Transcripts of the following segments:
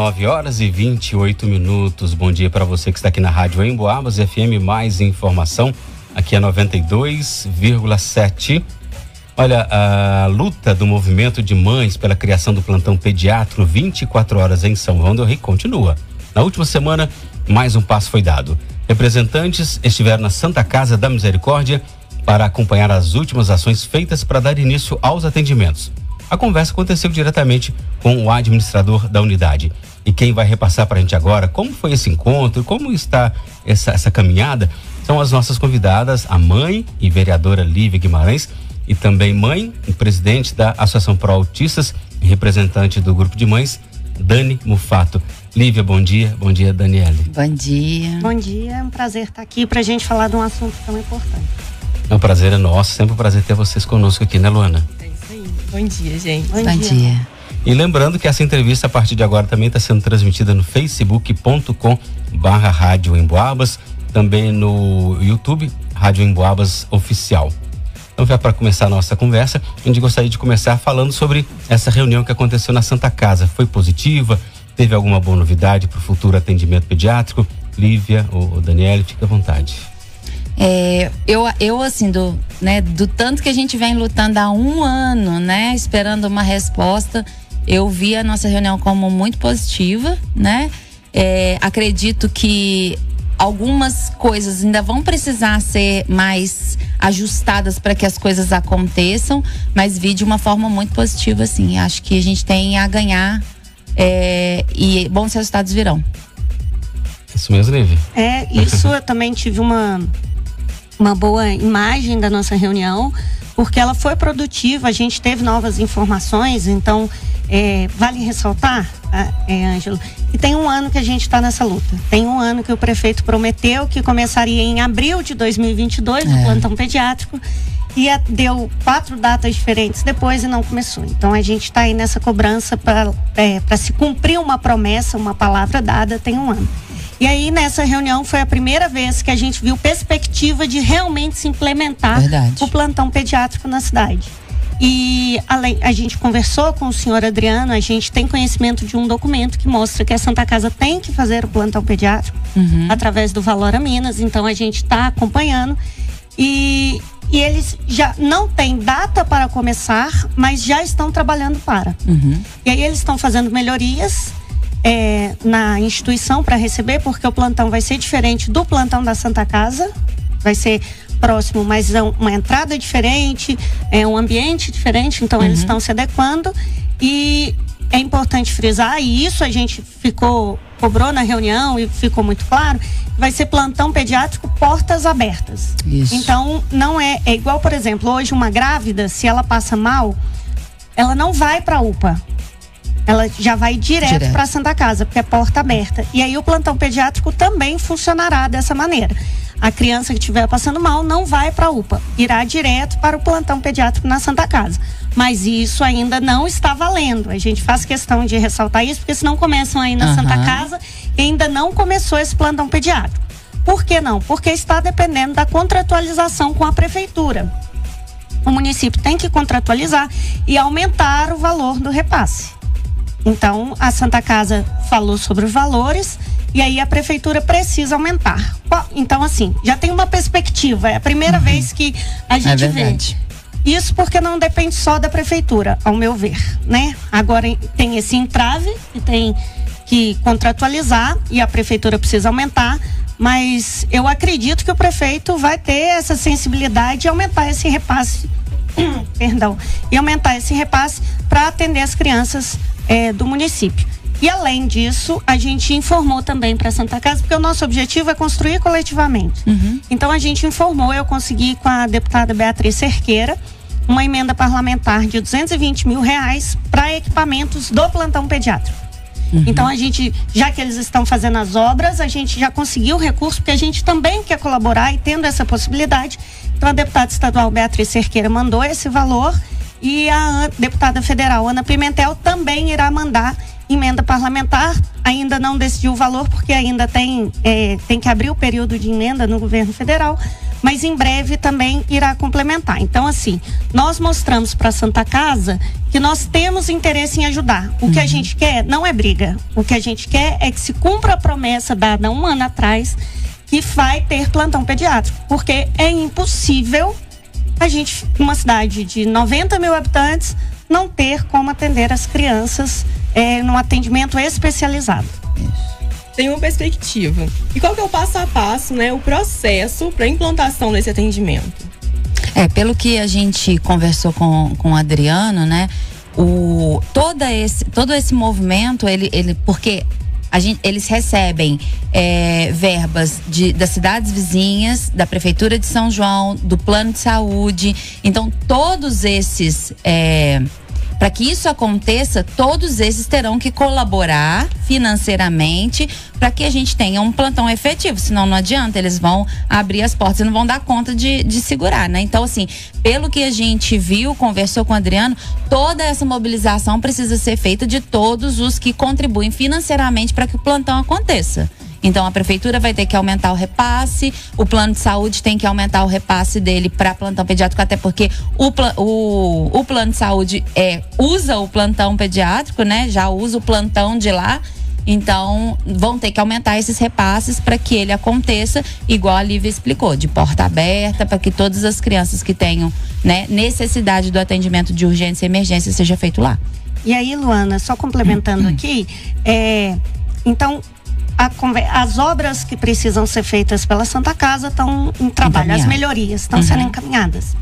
9h28. Bom dia para você que está aqui na Rádio Emboabas FM. Mais informação, aqui é 92,7. Olha, a luta do movimento de mães pela criação do plantão pediátrico 24 horas em São João del Rei continua. Na última semana, mais um passo foi dado. Representantes estiveram na Santa Casa da Misericórdia para acompanhar as últimas ações feitas para dar início aos atendimentos. A conversa aconteceu diretamente com o administrador da unidade. E quem vai repassar para a gente agora como foi esse encontro, como está essa caminhada, são as nossas convidadas, a mãe e vereadora Lívia Guimarães, e também mãe e presidente da Associação Pro Autistas e representante do grupo de mães, Dani Mufato. Lívia, bom dia. Bom dia, Daniele. Bom dia. Bom dia, é um prazer estar aqui para a gente falar de um assunto tão importante. O prazer é nosso, sempre um prazer ter vocês conosco aqui, né, Luana? É isso aí. Bom dia, gente. Bom dia. E lembrando que essa entrevista a partir de agora também está sendo transmitida no facebook.com/Rádio Emboabas, também no YouTube, Rádio Emboabas Oficial. Então, já para começar a nossa conversa, a gente gostaria de começar falando sobre essa reunião que aconteceu na Santa Casa. Foi positiva? Teve alguma boa novidade para o futuro atendimento pediátrico? Lívia ou Daniele, fica à vontade. Eu assim, do tanto que a gente vem lutando há um ano, né, esperando uma resposta, eu vi a nossa reunião como muito positiva, né? Acredito que algumas coisas ainda vão precisar ser mais ajustadas para que as coisas aconteçam, mas vi de uma forma muito positiva, assim. Acho que a gente tem a ganhar e bons resultados virão. Isso mesmo, Lívia? Isso eu também tive uma boa imagem da nossa reunião, porque ela foi produtiva, a gente teve novas informações, então vale ressaltar, Ângelo, que tem um ano que a gente está nessa luta. Tem um ano que o prefeito prometeu que começaria em abril de 2022 o plantão pediátrico, e deu 4 datas diferentes depois e não começou. Então a gente está aí nessa cobrança para se cumprir uma promessa, uma palavra dada, tem um ano. E aí nessa reunião foi a primeira vez que a gente viu perspectiva de realmente se implementar o plantão pediátrico na cidade. E a gente conversou com o senhor Adriano, a gente tem conhecimento de um documento que mostra que a Santa Casa tem que fazer o plantão pediátrico através do Valora Minas, então a gente está acompanhando e eles já não têm data para começar, mas já estão trabalhando para. E aí eles estão fazendo melhorias na instituição para receber, porque o plantão vai ser diferente do plantão da Santa Casa, vai ser próximo, mas é uma entrada diferente, é um ambiente diferente, então eles estão se adequando. E é importante frisar, e isso a gente cobrou na reunião e ficou muito claro, vai ser plantão pediátrico portas abertas. Isso. Então não é igual, por exemplo, hoje uma grávida, se ela passa mal, ela não vai para a UPA. Ela já vai direto para a Santa Casa, porque é porta aberta. E aí o plantão pediátrico também funcionará dessa maneira. A criança que estiver passando mal não vai para a UPA, irá direto para o plantão pediátrico na Santa Casa. Mas isso ainda não está valendo. A gente faz questão de ressaltar isso, porque senão começam aí na Santa Casa e ainda não começou esse plantão pediátrico. Por que não? Porque está dependendo da contratualização com a prefeitura. O município tem que contratualizar e aumentar o valor do repasse. Então, a Santa Casa falou sobre os valores e aí a prefeitura precisa aumentar. Então, assim, já tem uma perspectiva. É a primeira vez que a gente vê. Isso porque não depende só da prefeitura, ao meu ver, né? Agora tem esse entrave que tem que contratualizar e a prefeitura precisa aumentar, mas eu acredito que o prefeito vai ter essa sensibilidade de aumentar esse repasse, e aumentar esse repasse para atender as crianças do município. E além disso, a gente informou também para a Santa Casa, porque o nosso objetivo é construir coletivamente. Então a gente informou, eu consegui com a deputada Beatriz Cerqueira, uma emenda parlamentar de R$220 mil para equipamentos do plantão pediátrico. Então a gente, já que eles estão fazendo as obras, a gente já conseguiu o recurso, porque a gente também quer colaborar e tendo essa possibilidade. Então a deputada estadual Beatriz Cerqueira mandou esse valor e a deputada federal Ana Pimentel também irá mandar emenda parlamentar. Ainda não decidiu o valor, porque ainda tem que abrir o período de emenda no governo federal, mas em breve também irá complementar. Então, assim, nós mostramos para a Santa Casa que nós temos interesse em ajudar. O que a gente quer não é briga. O que a gente quer é que se cumpra a promessa dada 1 ano atrás, que vai ter plantão pediátrico, porque é impossível a gente, uma cidade de 90 mil habitantes, não ter como atender as crianças num atendimento especializado. Tem uma perspectiva. E qual que é o passo a passo, né, o processo para implantação desse atendimento? Pelo que a gente conversou com o Adriano, né, todo esse movimento, porque eles recebem verbas das cidades vizinhas, da Prefeitura de São João, do Plano de Saúde. Então, todos esses, para que isso aconteça, todos esses terão que colaborar financeiramente para que a gente tenha um plantão efetivo. Senão não adianta, eles vão abrir as portas e não vão dar conta de segurar, né? Então, assim, pelo que a gente viu, conversou com o Adriano, toda essa mobilização precisa ser feita de todos os que contribuem financeiramente para que o plantão aconteça. Então, a prefeitura vai ter que aumentar o repasse, o plano de saúde tem que aumentar o repasse dele para plantão pediátrico, até porque o plano de saúde usa o plantão pediátrico, né? Já usa o plantão de lá. Então, vão ter que aumentar esses repasses para que ele aconteça, igual a Lívia explicou, de porta aberta, para que todas as crianças que tenham, né, necessidade do atendimento de urgência e emergência seja feito lá. E aí, Luana, só complementando aqui, então, as obras que precisam ser feitas pela Santa Casa estão em trabalho, as melhorias estão sendo encaminhadas.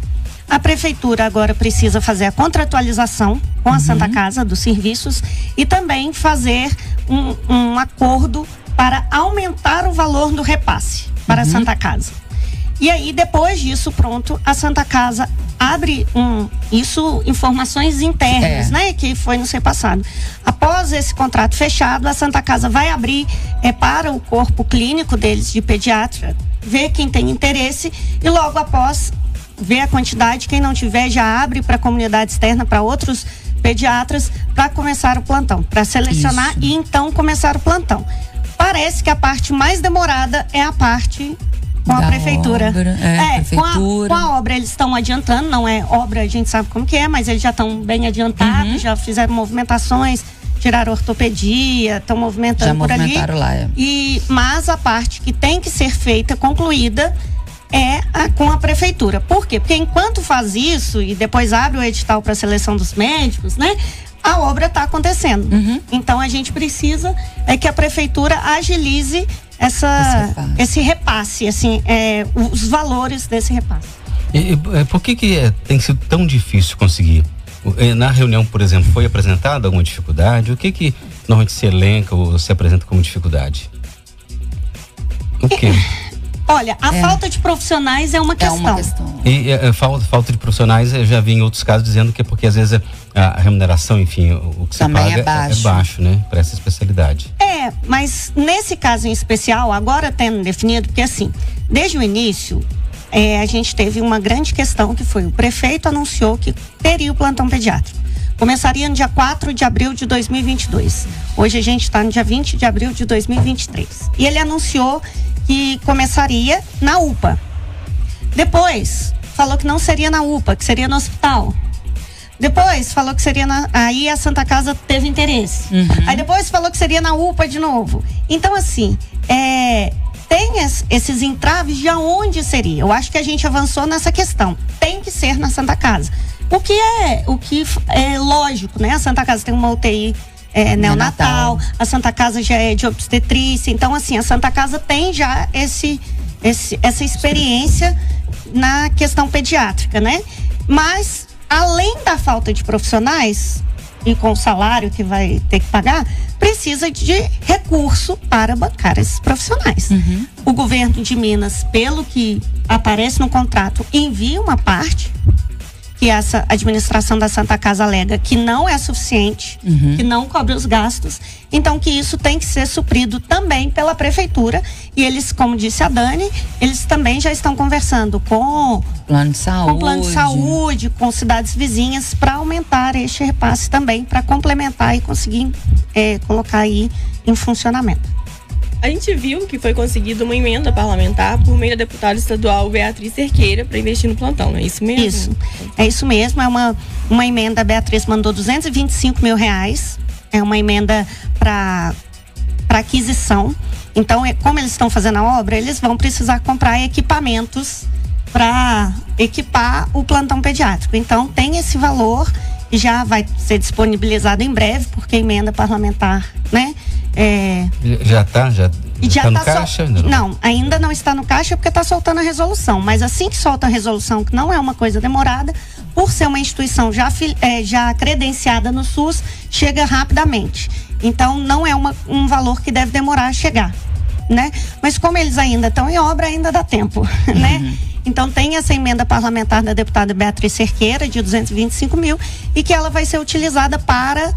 A prefeitura agora precisa fazer a contratualização com a Santa Casa dos serviços e também fazer um acordo para aumentar o valor do repasse para a Santa Casa. E aí, depois disso, pronto, a Santa Casa abre informações internas, né? Que foi nos repassado. Após esse contrato fechado, a Santa Casa vai abrir para o corpo clínico deles de pediatra, ver quem tem interesse e logo após ver a quantidade, quem não tiver já abre para a comunidade externa, para outros pediatras, para começar o plantão, para selecionar e então começar o plantão. Parece que a parte mais demorada é a parte com a prefeitura. Com a obra eles estão adiantando, não é obra, a gente sabe como que é, mas eles já estão bem adiantados, já fizeram movimentações, tiraram ortopedia, estão movimentando por ali. Lá, mas a parte que tem que ser feita, concluída, com a prefeitura. Por quê? Porque enquanto faz isso e depois abre o edital para a seleção dos médicos, né? A obra está acontecendo. Então a gente precisa que a prefeitura agilize esse repasse, assim, os valores desse repasse. Por que tem sido tão difícil conseguir? Na reunião, por exemplo, foi apresentada alguma dificuldade? O que normalmente se elenca ou se apresenta como dificuldade? O quê? Olha, a falta de profissionais é uma questão. E a falta de profissionais, eu já vi em outros casos dizendo que é porque às vezes a remuneração, enfim, o que também se paga é baixo, né? Para essa especialidade. Mas nesse caso em especial, agora tendo definido, porque assim, desde o início, a gente teve uma grande questão que foi: o prefeito anunciou que teria o plantão pediátrico. Começaria no dia 4 de abril de 2022. Hoje a gente está no dia 20 de abril de 2023. E ele anunciou que começaria na UPA. Depois falou que não seria na UPA, que seria no hospital. Depois falou que seria aí a Santa Casa teve interesse. Aí depois falou que seria na UPA de novo. Então, assim, tem esses entraves de aonde seria. Eu acho que a gente avançou nessa questão. Tem que ser na Santa Casa. O que é lógico, né? A Santa Casa tem uma UTI neonatal, a Santa Casa já é de obstetrícia. Então, assim, a Santa Casa tem já essa experiência na questão pediátrica, né? Mas, além da falta de profissionais e com o salário que vai ter que pagar, precisa de recurso para bancar esses profissionais. O governo de Minas, pelo que aparece no contrato, envia uma parte que essa administração da Santa Casa alega que não é suficiente, que não cobre os gastos, então que isso tem que ser suprido também pela prefeitura. E eles, como disse a Dani, eles também já estão conversando com plano de saúde, com cidades vizinhas, para aumentar este repasse também, para complementar e conseguir colocar aí em funcionamento. A gente viu que foi conseguida uma emenda parlamentar por meio da deputada estadual Beatriz Cerqueira para investir no plantão, não é isso mesmo? Isso, é isso mesmo, é uma emenda, a Beatriz mandou R$225 mil, é uma emenda para aquisição. Então, como eles estão fazendo a obra, eles vão precisar comprar equipamentos para equipar o plantão pediátrico. Então, tem esse valor e já vai ser disponibilizado em breve, porque a emenda parlamentar, né? Já tá no caixa? Não, ainda não está no caixa porque está soltando a resolução. Mas assim que solta a resolução, que não é uma coisa demorada, por ser uma instituição já credenciada no SUS, chega rapidamente. Então, não é um valor que deve demorar a chegar, né? Mas como eles ainda estão em obra, ainda dá tempo, né? Então, tem essa emenda parlamentar da deputada Beatriz Cerqueira, de R$225 mil, e que ela vai ser utilizada para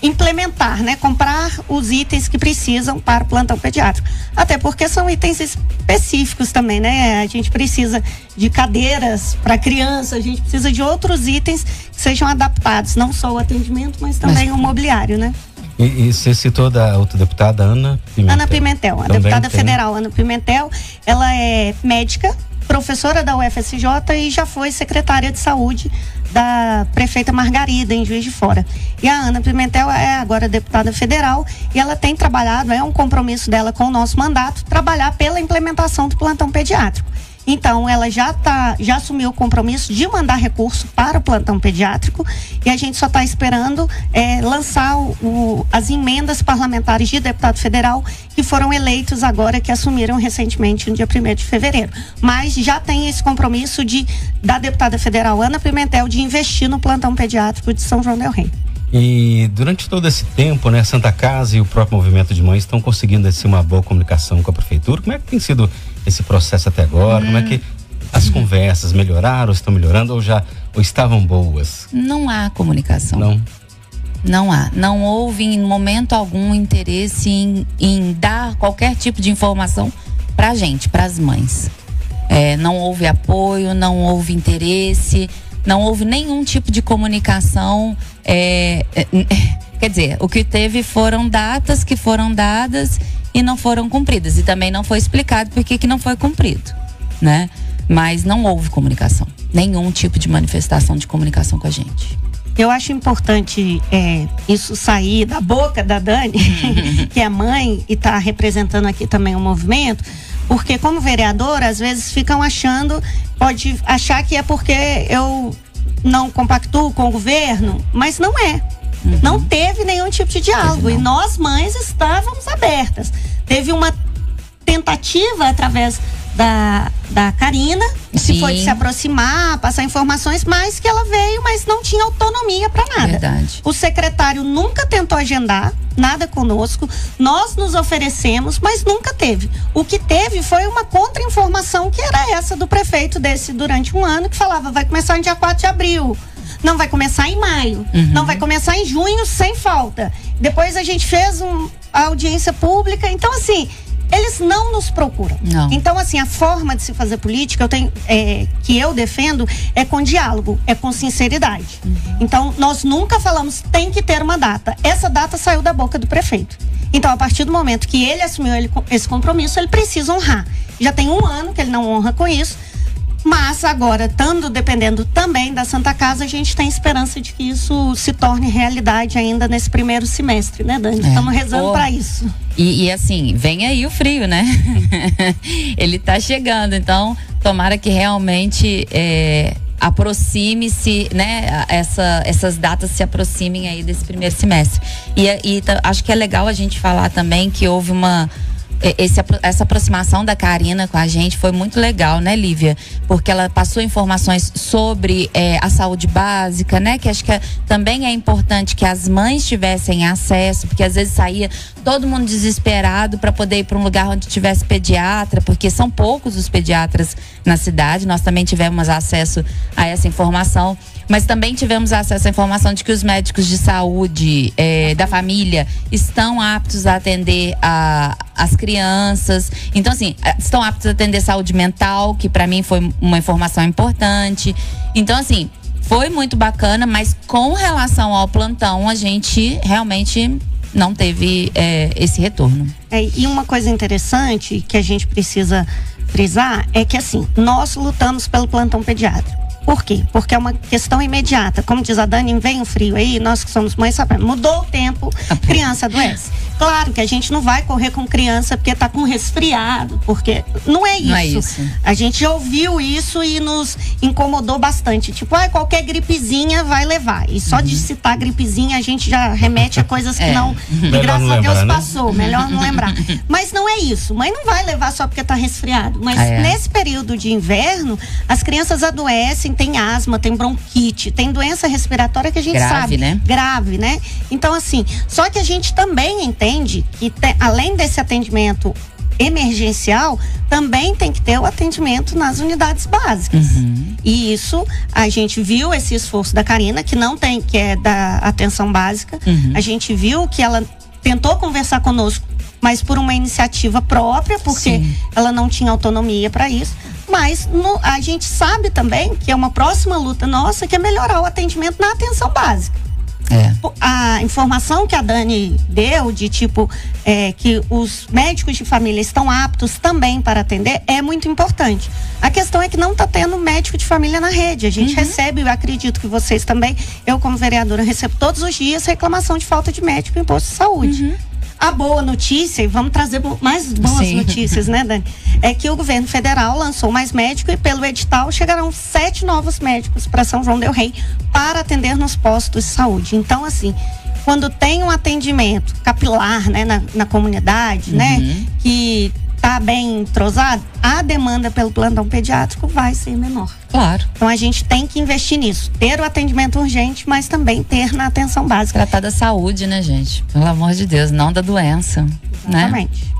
implementar, né? Comprar os itens que precisam para o plantão pediátrico. Até porque são itens específicos também, né? A gente precisa de cadeiras para criança, a gente precisa de outros itens que sejam adaptados, não só o atendimento, mas também o mobiliário, né? E você citou da outra deputada, Ana Pimentel. Ana Pimentel, a deputada federal Ana Pimentel, ela é médica, professora da UFSJ e já foi secretária de saúde da prefeita Margarida, em Juiz de Fora. E a Ana Pimentel é agora deputada federal e ela tem trabalhado, é um compromisso dela com o nosso mandato, trabalhar pela implementação do plantão pediátrico. Então, ela já assumiu o compromisso de mandar recurso para o plantão pediátrico e a gente só está esperando lançar as emendas parlamentares de deputado federal que foram eleitos agora, que assumiram recentemente no dia 1º de fevereiro. Mas já tem esse compromisso da deputada federal Ana Pimentel de investir no plantão pediátrico de São João del Rei. E durante todo esse tempo, né, a Santa Casa e o próprio movimento de mães estão conseguindo uma boa comunicação com a prefeitura. Como é que tem sido esse processo até agora? Como é que as conversas melhoraram, estão melhorando ou estavam boas? Não há comunicação. Não há. Não houve em momento algum interesse em dar qualquer tipo de informação pra gente, pras mães. Não houve apoio, não houve interesse, não houve nenhum tipo de comunicação. Quer dizer, o que teve foram datas que foram dadas e não foram cumpridas. E também não foi explicado por que não foi cumprido, né? Mas não houve comunicação. Nenhum tipo de manifestação de comunicação com a gente. Eu acho importante isso sair da boca da Dani, que é mãe e está representando aqui também o movimento, porque como vereadora, às vezes pode achar que é porque eu não compactuo com o governo, mas não é. Não teve nenhum tipo de diálogo e nós mães estávamos abertas. Teve uma tentativa através da Karina, que foi de se aproximar, passar informações, mas que ela veio, mas não tinha autonomia para nada. Verdade. O secretário nunca tentou agendar nada conosco, nós nos oferecemos, mas nunca teve. O que teve foi uma contra-informação, que era essa do prefeito durante um ano, que falava, vai começar no dia 4 de abril. Não vai começar em maio, não vai começar em junho sem falta. Depois a gente fez a audiência pública, então assim, eles não nos procuram. Não. Então assim, a forma de se fazer política que eu defendo é com diálogo, é com sinceridade. Então nós nunca falamos tem que ter uma data. Essa data saiu da boca do prefeito. Então a partir do momento que ele assumiu esse compromisso, ele precisa honrar. Já tem um ano que ele não honra com isso. Mas agora, dependendo também da Santa Casa, a gente tem esperança de que isso se torne realidade ainda nesse primeiro semestre, né, Dani? Estamos rezando para isso. E assim, vem aí o frio, né? Ele tá chegando, então tomara que realmente aproxime-se, né? Essas datas se aproximem aí desse primeiro semestre. E acho que é legal a gente falar também que houve essa aproximação da Karina com a gente foi muito legal, né, Lívia? Porque ela passou informações sobre a saúde básica, né? Que acho que também é importante que as mães tivessem acesso, porque às vezes saía todo mundo desesperado para poder ir para um lugar onde tivesse pediatra, porque são poucos os pediatras na cidade. Nós também tivemos acesso a essa informação, mas também tivemos acesso à informação de que os médicos de saúde da família estão aptos a atender as crianças. Então, assim, estão aptos a atender saúde mental, que para mim foi uma informação importante. Então, assim, foi muito bacana, mas com relação ao plantão, a gente realmente não teve esse retorno. E uma coisa interessante que a gente precisa frisar é que, assim, nós lutamos pelo plantão pediátrico. Por quê? Porque é uma questão imediata. Como diz a Dani, vem o frio aí, nós que somos mães sabemos. Mudou o tempo, criança adoece. Claro que a gente não vai correr com criança porque tá com resfriado, porque não é isso. Não é isso. A gente já ouviu isso e nos incomodou bastante. Tipo, qualquer gripezinha vai levar. E só de citar gripezinha a gente já remete a coisas que não, que graças a Deus passou. Melhor não lembrar. Mas não é isso. Mãe não vai levar só porque tá resfriado. Mas nesse período de inverno, as crianças adoecem, tem asma, tem bronquite, tem doença respiratória que a gente sabe. Né? Grave, né? Então, assim, só que a gente também entende que além desse atendimento emergencial, também tem que ter o atendimento nas unidades básicas. E isso, a gente viu esse esforço da Karina, que é da atenção básica. A gente viu que ela tentou conversar conosco, mas por uma iniciativa própria, porque ela não tinha autonomia para isso. Mas a gente sabe também que é uma próxima luta nossa, que é melhorar o atendimento na atenção básica. A informação que a Dani deu de tipo que os médicos de família estão aptos também para atender é muito importante. A questão é que não está tendo médico de família na rede. A gente recebe, eu acredito que vocês também, eu como vereadora recebo todos os dias reclamação de falta de médico em posto de saúde. A boa notícia, e vamos trazer mais boas notícias, né, Dani? É que o governo federal lançou mais médicos e pelo edital chegarão 7 novos médicos para São João del Rei para atender nos postos de saúde. Então, assim, quando tem um atendimento capilar, né, na comunidade, né, que tá bem entrosado, a demanda pelo plantão pediátrico vai ser menor. Claro. Então a gente tem que investir nisso. Ter o atendimento urgente, mas também ter na atenção básica. Tratar da saúde, né, gente? Pelo amor de Deus, não da doença. Exatamente. Né?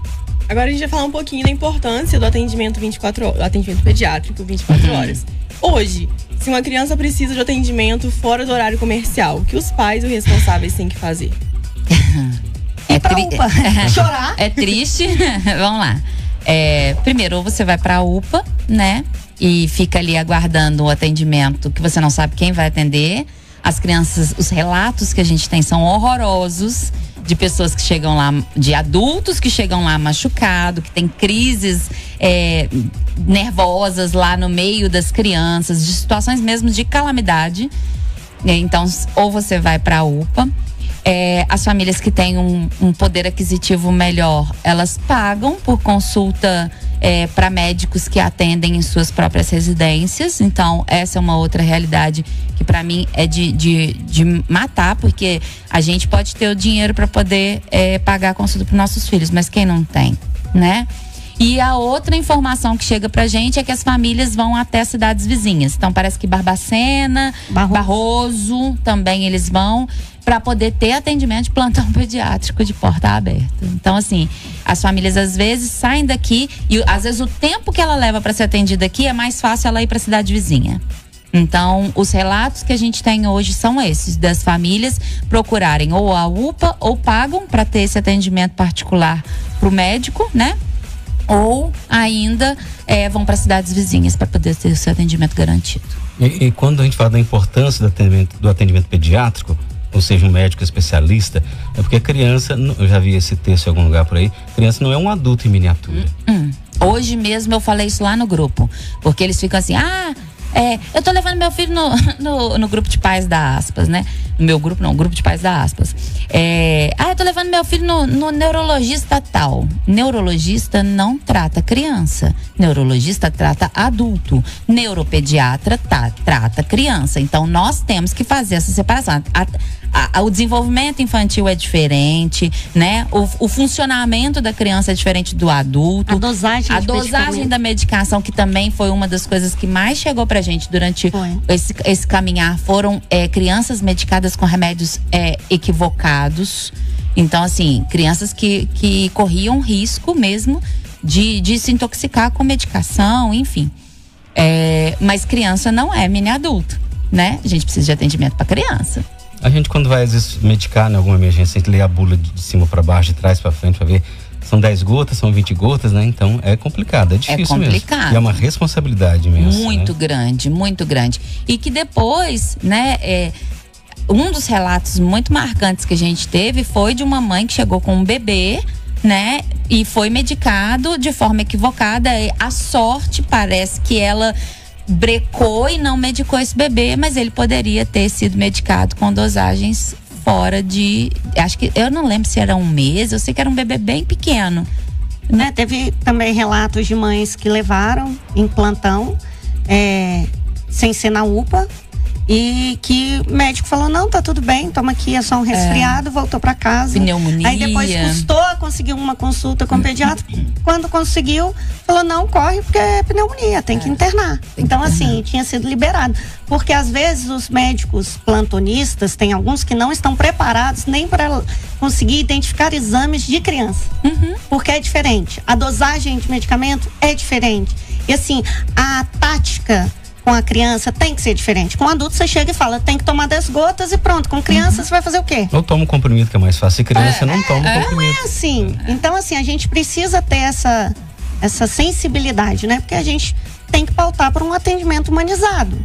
Agora a gente vai falar um pouquinho da importância do atendimento 24 horas, atendimento pediátrico 24 horas. Hoje, se uma criança precisa de atendimento fora do horário comercial, o que os pais e os responsáveis têm que fazer? Chorar. É triste. Vamos lá. Primeiro, ou você vai pra UPA, né? E fica ali aguardando o atendimento que você não sabe quem vai atender. As crianças, os relatos que a gente tem são horrorosos, de pessoas que chegam lá, de adultos que chegam lá machucado, que tem crises nervosas lá no meio das crianças, de situações mesmo de calamidade. Então, ou você vai pra UPA. As famílias que têm um poder aquisitivo melhor, elas pagam por consulta para médicos que atendem em suas próprias residências. Então, essa é uma outra realidade que para mim é de matar, porque a gente pode ter o dinheiro para poder pagar a consulta para nossos filhos, mas quem não tem, né? E a outra informação que chega pra gente é que as famílias vão até cidades vizinhas. Então parece que Barbacena, Barroso também eles vão para poder ter atendimento de plantão pediátrico de porta aberta. Então, assim, as famílias às vezes saem daqui e às vezes o tempo que ela leva para ser atendida aqui é mais fácil ela ir para a cidade vizinha. Então, os relatos que a gente tem hoje são esses, das famílias procurarem ou a UPA ou pagam para ter esse atendimento particular pro médico, né? Ou ainda vão para cidades vizinhas para poder ter o seu atendimento garantido. E quando a gente fala da importância do atendimento pediátrico, ou seja, um médico especialista, é porque a criança, eu já vi esse texto em algum lugar por aí, criança não é um adulto em miniatura. Hoje mesmo eu falei isso lá no grupo, porque eles ficam assim, eu tô levando meu filho no grupo de pais da Aspas, né? No meu grupo não, grupo de pais da Aspas. Eu tô levando meu filho no neurologista tal. Neurologista não trata criança. Neurologista trata adulto. Neuropediatra trata criança. Então nós temos que fazer essa separação. O desenvolvimento infantil é diferente, né? O funcionamento da criança é diferente do adulto. A dosagem da medicação, que também foi uma das coisas que mais chegou pra gente durante esse caminhar, foram crianças medicadas com remédios equivocados. Então, assim, crianças que corriam risco mesmo de se intoxicar com medicação, enfim. Mas criança não é mini adulto, né? A gente precisa de atendimento para criança. A gente, quando vai às vezes medicar em alguma emergência, a gente lê a bula de cima para baixo, de trás para frente, para ver. São 10 gotas, são 20 gotas, né? Então é complicado, é difícil mesmo. E é uma responsabilidade mesmo. Muito grande, muito grande. E que depois, né, um dos relatos muito marcantes que a gente teve foi de uma mãe que chegou com um bebê, né? E foi medicado de forma equivocada. A sorte, parece que ela brecou e não medicou esse bebê, mas ele poderia ter sido medicado com dosagens fora de... Acho que, eu não lembro se era 1 mês, eu sei que era um bebê bem pequeno. Né? Teve também relatos de mães que levaram em plantão, sem ser na UPA, e que o médico falou, não, tá tudo bem, toma aqui, é só um resfriado, voltou para casa. Pneumonia. Aí depois custou a conseguir uma consulta com o pediatra. Quando conseguiu, falou, não, corre porque é pneumonia, tem que internar. Então, assim, tinha sido liberado. Porque às vezes os médicos plantonistas, tem alguns que não estão preparados nem para conseguir identificar exames de criança. Porque é diferente. A dosagem de medicamento é diferente. E assim, a tática com a criança tem que ser diferente. Com adulto você chega e fala, tem que tomar 10 gotas e pronto. Com criança você vai fazer o quê? Ou toma um comprimido que é mais fácil. E criança não toma comprimido. Não é assim. Então assim, a gente precisa ter essa sensibilidade, né? Porque a gente tem que pautar por um atendimento humanizado,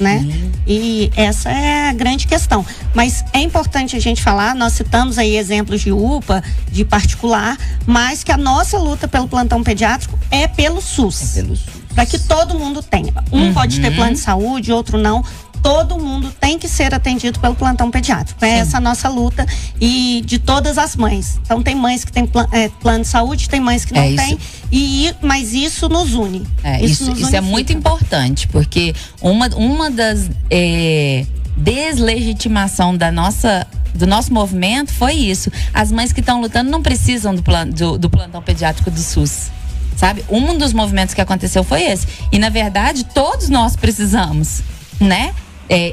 né? E essa é a grande questão. Mas é importante a gente falar, nós citamos aí exemplos de UPA, de particular, mas que a nossa luta pelo plantão pediátrico é pelo SUS. É pelo SUS. Para que todo mundo tenha. Um pode ter plano de saúde, outro não. Todo mundo tem que ser atendido pelo plantão pediátrico. É essa a nossa luta e de todas as mães. Então tem mães que têm plano de saúde, tem mães que não têm. Mas isso nos une. Isso é muito importante, porque uma das deslegitimação do nosso movimento foi isso. As mães que estão lutando não precisam do plantão pediátrico do SUS. Sabe? Um dos movimentos que aconteceu foi esse. E, na verdade, todos nós precisamos, né?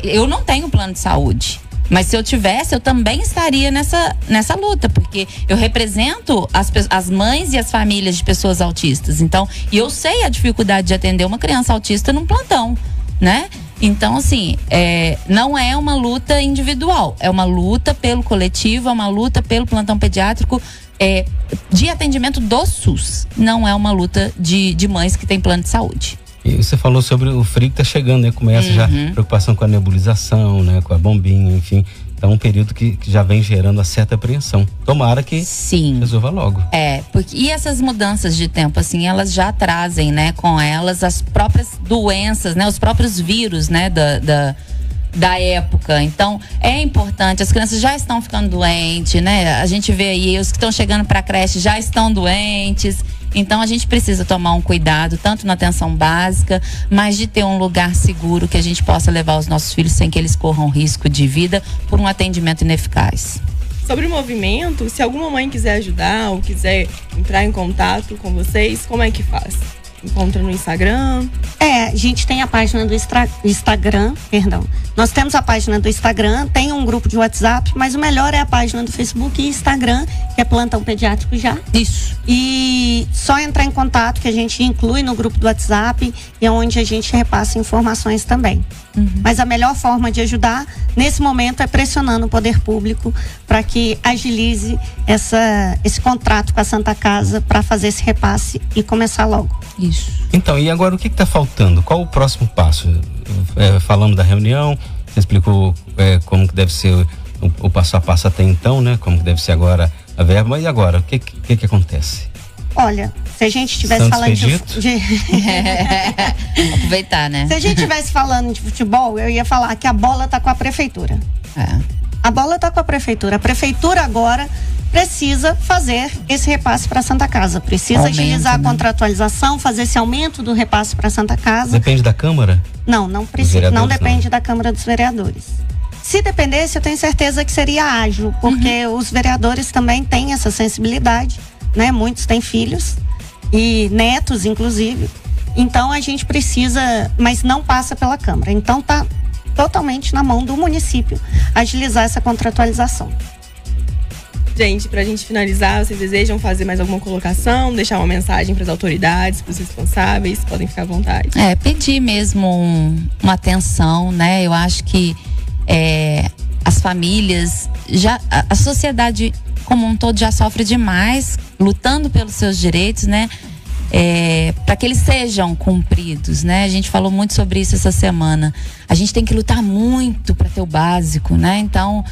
Eu não tenho plano de saúde. Mas se eu tivesse, eu também estaria nessa luta. Porque eu represento as mães e as famílias de pessoas autistas. Então, e eu sei a dificuldade de atender uma criança autista num plantão, né? Então, assim, não é uma luta individual. É uma luta pelo coletivo, é uma luta pelo plantão pediátrico de atendimento do SUS. Não é uma luta de mães que têm plano de saúde. E você falou sobre o frio que tá chegando, né? Começa já preocupação com a nebulização, né? Com a bombinha, enfim. Então, um período que já vem gerando uma certa apreensão. Tomara que resolva logo. E essas mudanças de tempo, assim, elas já trazem, né, com elas as próprias doenças, né? Os próprios vírus, né, da época. Então, é importante, as crianças já estão ficando doentes, né? A gente vê aí, os que estão chegando para a creche já estão doentes. Então, a gente precisa tomar um cuidado, tanto na atenção básica, mas de ter um lugar seguro que a gente possa levar os nossos filhos sem que eles corram risco de vida por um atendimento ineficaz. Sobre o movimento, se alguma mãe quiser ajudar ou quiser entrar em contato com vocês, como é que faz? Encontra no Instagram? A gente tem a página do Instagram, perdão. Nós temos a página do Instagram, tem um grupo de WhatsApp, mas o melhor é a página do Facebook e Instagram, que é Plantão Pediátrico Já. Isso. E só entrar em contato, que a gente inclui no grupo do WhatsApp e é onde a gente repassa informações também. Mas a melhor forma de ajudar nesse momento é pressionando o poder público para que agilize esse contrato com a Santa Casa para fazer esse repasse e começar logo. Isso. Então, e agora o que está faltando? Qual o próximo passo? Falamos da reunião, você explicou como que deve ser o passo a passo até então, né? Como que deve ser agora a verba, mas e agora? O que acontece? Olha, se a gente estivesse falando de aproveitar, né? Se a gente estivesse falando de futebol, eu ia falar que a bola está com a prefeitura. A bola está com a prefeitura. A prefeitura agora precisa fazer esse repasse para a Santa Casa. Precisa agilizar a contratualização, fazer esse aumento do repasse para a Santa Casa. Depende da Câmara? Não precisa. Não depende da Câmara dos Vereadores. Se dependesse, eu tenho certeza que seria ágil, porque os vereadores também têm essa sensibilidade, né? Muitos têm filhos e netos, inclusive. Então a gente precisa, mas não passa pela Câmara. Então tá totalmente na mão do município agilizar essa contratualização. Gente, pra gente finalizar, vocês desejam fazer mais alguma colocação, deixar uma mensagem para as autoridades, para os responsáveis? Podem ficar à vontade. Pedir mesmo uma atenção, né? Eu acho que as famílias, a sociedade como um todo já sofre demais, lutando pelos seus direitos, né? para que eles sejam cumpridos, né? A gente falou muito sobre isso essa semana. A gente tem que lutar muito para ter o básico, né? Então,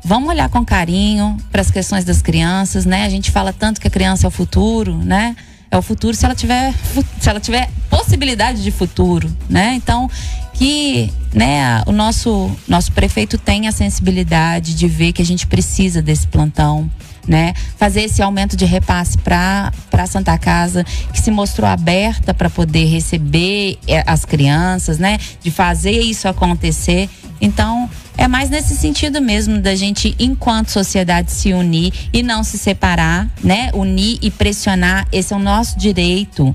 vamos olhar com carinho para as questões das crianças, né? A gente fala tanto que a criança é o futuro, né? É o futuro se ela tiver possibilidade de futuro, né? Então, que, né, o nosso prefeito tenha a sensibilidade de ver que a gente precisa desse plantão, né? Fazer esse aumento de repasse para a Santa Casa, que se mostrou aberta para poder receber as crianças, né? De fazer isso acontecer. Então, é mais nesse sentido mesmo da gente, enquanto sociedade, se unir e não se separar, né? Unir e pressionar, esse é o nosso direito.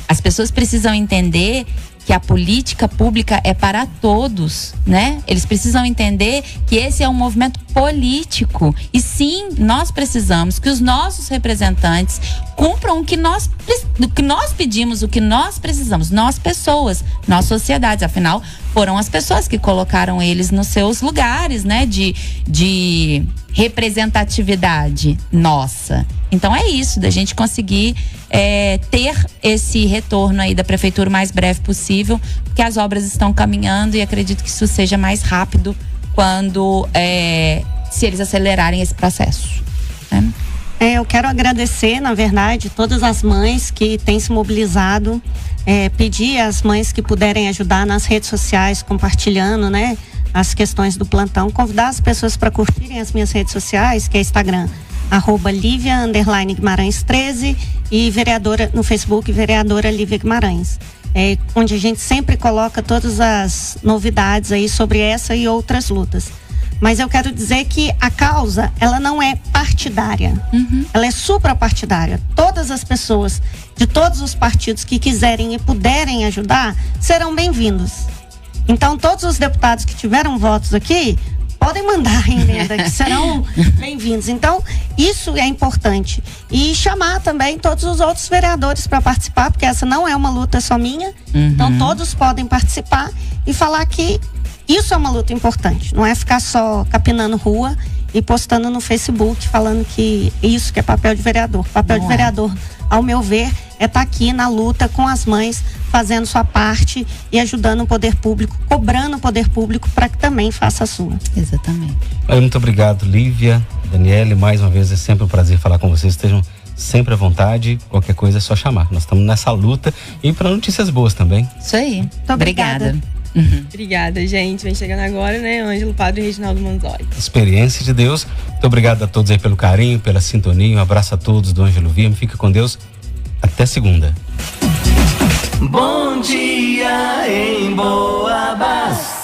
As pessoas precisam entender que a política pública é para todos, né? Eles precisam entender que esse é um movimento político. E sim, nós precisamos que os nossos representantes cumpram o que nós pedimos, o que nós precisamos. Nós, pessoas, nós, sociedades. Afinal, foram as pessoas que colocaram eles nos seus lugares, né? De representatividade nossa. Então é isso, da gente conseguir ter esse retorno aí da prefeitura o mais breve possível, porque as obras estão caminhando e acredito que isso seja mais rápido quando se eles acelerarem esse processo, né? Eu quero agradecer, na verdade, todas as mães que têm se mobilizado, pedir às mães que puderem ajudar nas redes sociais, compartilhando, né, as questões do plantão, convidar as pessoas para curtirem as minhas redes sociais, que é Instagram, @Lívia_Guimarães13 e vereadora no Facebook, vereadora Lívia Guimarães, onde a gente sempre coloca todas as novidades aí sobre essa e outras lutas. Mas eu quero dizer que a causa, ela não é partidária, ela é suprapartidária. Todas as pessoas de todos os partidos que quiserem e puderem ajudar serão bem-vindos. Então, todos os deputados que tiveram votos aqui podem mandar emenda, que serão bem-vindos. Então, isso é importante. E chamar também todos os outros vereadores para participar, porque essa não é uma luta só minha. Então, todos podem participar e falar que isso é uma luta importante. Não é ficar só capinando rua e postando no Facebook, falando que isso que é papel de vereador. Papel de vereador, ao meu ver, é estar aqui na luta com as mães, fazendo sua parte e ajudando o poder público, cobrando o poder público para que também faça a sua. Exatamente. Muito obrigado, Lívia, Daniele, mais uma vez é sempre um prazer falar com vocês, estejam sempre à vontade, qualquer coisa é só chamar. Nós estamos nessa luta e para notícias boas também. Isso aí. Muito obrigada. Obrigada, gente. Vem chegando agora, né? Ângelo Padre e Reginaldo Manzoli. Experiência de Deus. Muito obrigado a todos aí pelo carinho, pela sintonia. Um abraço a todos do Ângelo Viame. Fica com Deus. Até segunda. Bom dia em Boabas.